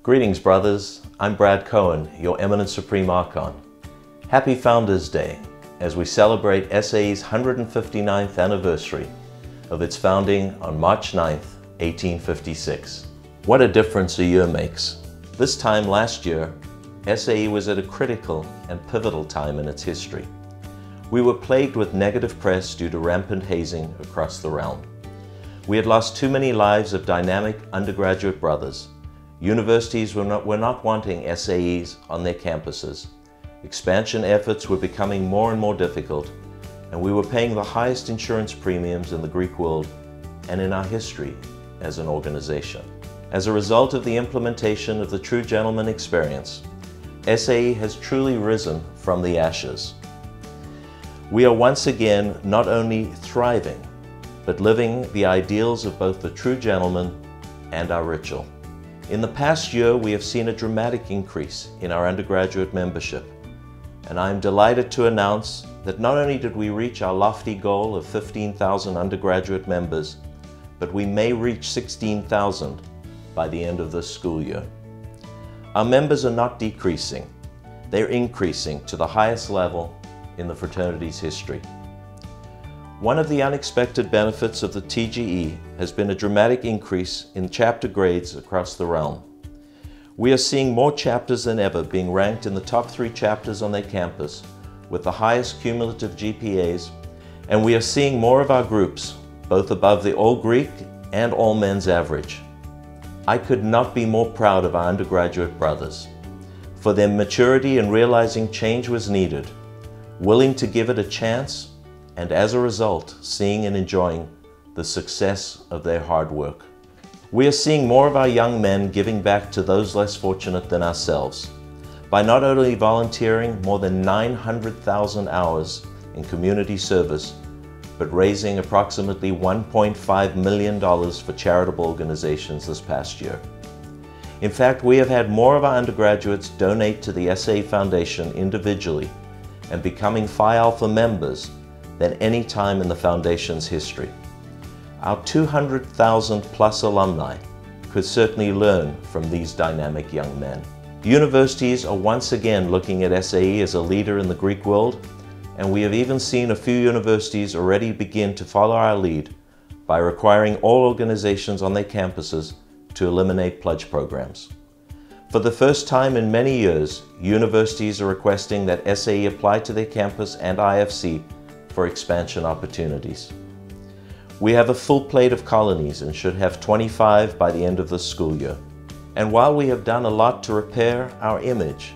Greetings, brothers. I'm Brad Cohen, your eminent Supreme Archon. Happy Founders Day as we celebrate SAE's 159th anniversary of its founding on March 9th, 1856. What a difference a year makes. This time last year, SAE was at a critical and pivotal time in its history. We were plagued with negative press due to rampant hazing across the realm. We had lost too many lives of dynamic undergraduate brothers. Universities were not wanting SAEs on their campuses. Expansion efforts were becoming more and more difficult, and we were paying the highest insurance premiums in the Greek world and in our history as an organization. As a result of the implementation of the True Gentleman experience, SAE has truly risen from the ashes. We are once again not only thriving, but living the ideals of both the True Gentleman and our ritual. In the past year, we have seen a dramatic increase in our undergraduate membership, and I am delighted to announce that not only did we reach our lofty goal of 15,000 undergraduate members, but we may reach 16,000 by the end of this school year. Our members are not decreasing, they're increasing to the highest level in the fraternity's history. One of the unexpected benefits of the TGE has been a dramatic increase in chapter grades across the realm. We are seeing more chapters than ever being ranked in the top 3 chapters on their campus with the highest cumulative GPAs, and we are seeing more of our groups, both above the all-Greek and all-men's average. I could not be more proud of our undergraduate brothers, for their maturity in realizing change was needed, willing to give it a chance, and as a result, seeing and enjoying the success of their hard work. We are seeing more of our young men giving back to those less fortunate than ourselves by not only volunteering more than 900,000 hours in community service, but raising approximately $1.5 million for charitable organizations this past year. In fact, we have had more of our undergraduates donate to the SAE Foundation individually and becoming Phi Alpha members than any time in the Foundation's history. Our 200,000 plus alumni could certainly learn from these dynamic young men. Universities are once again looking at SAE as a leader in the Greek world, and we have even seen a few universities already begin to follow our lead by requiring all organizations on their campuses to eliminate pledge programs. For the first time in many years, universities are requesting that SAE apply to their campus and IFC for expansion opportunities. We have a full plate of colonies and should have 25 by the end of this school year. And while we have done a lot to repair our image,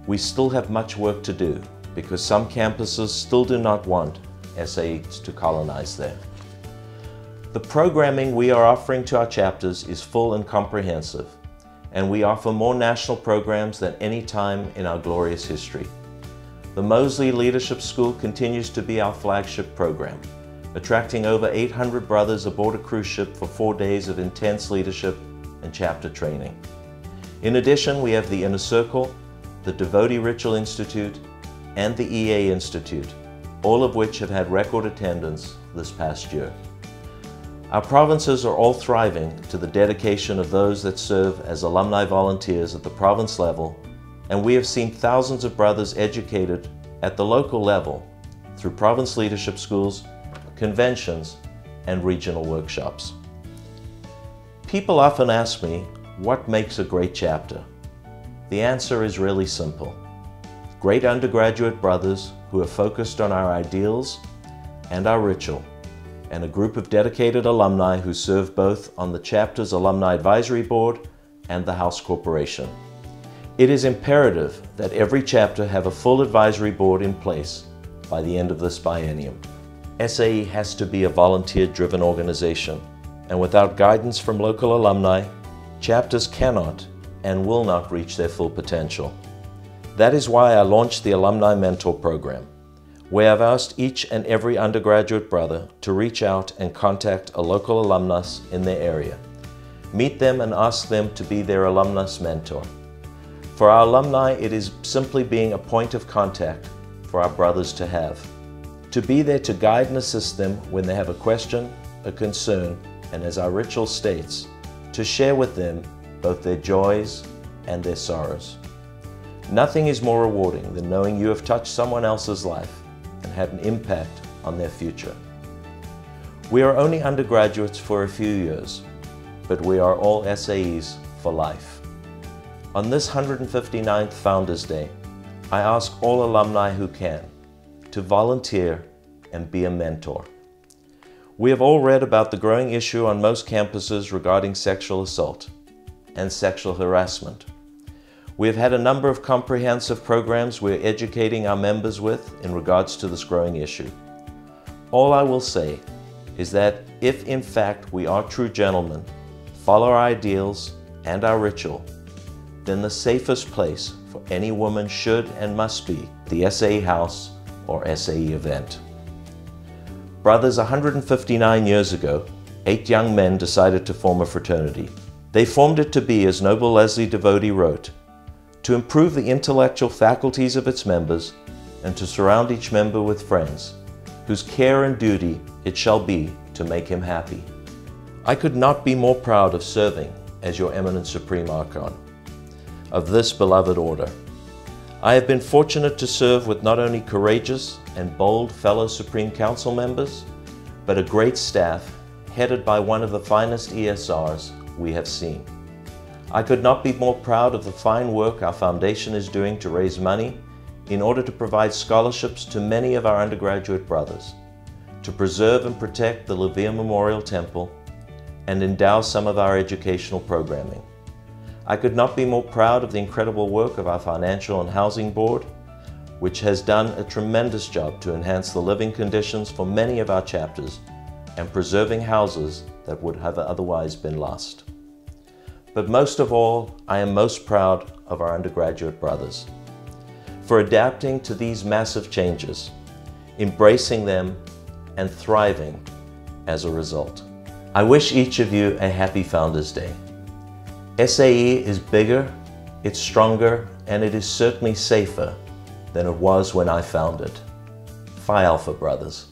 we still have much work to do because some campuses still do not want SAEs to colonize there. The programming we are offering to our chapters is full and comprehensive, and we offer more national programs than any time in our glorious history. The Mosley Leadership School continues to be our flagship program, attracting over 800 brothers aboard a cruise ship for 4 days of intense leadership and chapter training. In addition, we have the Inner Circle, the Devotee Ritual Institute, and the EA Institute, all of which have had record attendance this past year. Our provinces are all thriving to the dedication of those that serve as alumni volunteers at the province level, and we have seen thousands of brothers educated at the local level through province leadership schools, conventions, and regional workshops. People often ask me, what makes a great chapter? The answer is really simple. Great undergraduate brothers who are focused on our ideals and our ritual, and a group of dedicated alumni who serve both on the chapter's Alumni Advisory Board and the House Corporation. It is imperative that every chapter have a full advisory board in place by the end of this biennium. SAE has to be a volunteer-driven organization, and without guidance from local alumni, chapters cannot and will not reach their full potential. That is why I launched the Alumni Mentor Program, where I've asked each and every undergraduate brother to reach out and contact a local alumnus in their area, meet them and ask them to be their alumnus mentor. For our alumni, it is simply being a point of contact for our brothers to have. To be there to guide and assist them when they have a question, a concern, and as our ritual states, to share with them both their joys and their sorrows. Nothing is more rewarding than knowing you have touched someone else's life and had an impact on their future. We are only undergraduates for a few years, but we are all SAEs for life. On this 159th Founders Day, I ask all alumni who can to volunteer and be a mentor. We have all read about the growing issue on most campuses regarding sexual assault and sexual harassment. We have had a number of comprehensive programs we're educating our members with in regards to this growing issue. All I will say is that if in fact we are true gentlemen, follow our ideals and our ritual, then the safest place for any woman should and must be the SAE house or SAE event. Brothers, 159 years ago, 8 young men decided to form a fraternity. They formed it to be, as Noble Leslie Devotee wrote, to improve the intellectual faculties of its members and to surround each member with friends, whose care and duty it shall be to make him happy. I could not be more proud of serving as your eminent Supreme Archon of this beloved order. I have been fortunate to serve with not only courageous and bold fellow Supreme Council members, but a great staff headed by one of the finest ESRs we have seen. I could not be more proud of the fine work our foundation is doing to raise money in order to provide scholarships to many of our undergraduate brothers, to preserve and protect the Levere Memorial Temple, and endow some of our educational programming. I could not be more proud of the incredible work of our Financial and Housing Board, which has done a tremendous job to enhance the living conditions for many of our chapters and preserving houses that would have otherwise been lost. But most of all, I am most proud of our undergraduate brothers for adapting to these massive changes, embracing them, and thriving as a result. I wish each of you a happy Founders Day. SAE is bigger, it's stronger, and it is certainly safer than it was when I founded. Phi Alpha, brothers.